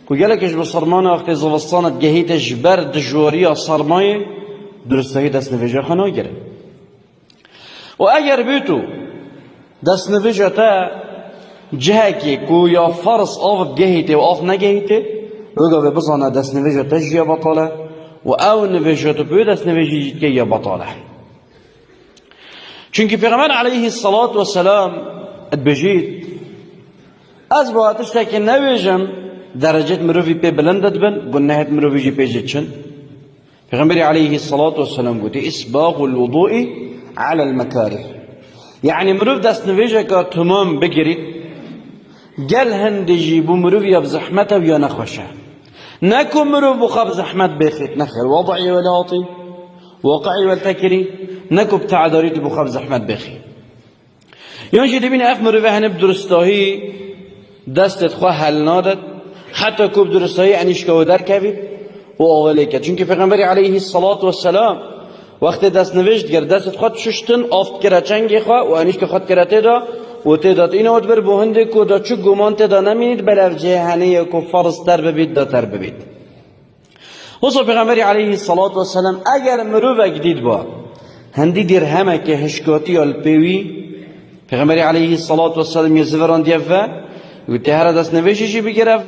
که گلکش به سرمان وقتی زوستانت گهیتش بر دجوری سرمایه درسته دست نویجه خانه گره. و اگر بیتو دست نویجه تا جهه که یا فرس آف گهیته و آف نگهیته وگا به بزانه دست نویجه تا جیه بطاله و او نویجه تا بی دست نویجه که یا بطاله. چونکه پیغمبر علیه الصلاة والسلام بجید از باعتش تا که نویجم درجات مروفی پی بلندت بن گناهت مروفی جی پیجت چن. پیغمبر علیه الصلاة والسلام گوتی اسباغ الوضوء على المكاره، يعني مروف دست نویجه که تمام بگیرید گل هندجی بو مروفی اب زحمته و یا نخوشه نکو مروف بخاب زحمت بخید نخیر وضعی ولاطی واقعی والتکری نکو بتعداریت بخاب زحمت بخید. یعنی دبین اف مروفی هنب درستاهی دستت خواه حل نادد حتی کوب درستاهی انیش که در کوید و آوله کرد. چونکه پیغمبر علیه الصلاة والسلام وقت دست نوشت کرد دست خود ششتن آفت کرد چنگی خواه و انیش که خود کرد تیدا و تیداد این اوت بر بوهنده که دا چو گمان تیدا نمینید بلف جهنه که فرض تر ببید دا تر ببید. وصل پیغمبر علیه الصلاة والسلام اگر مروفک دید با هندی درهمه که هشکاتی الپیوی پیغمبر علیه الصلاة والسلام یه زوران دیفه و تهره دست نوشتشی بگرف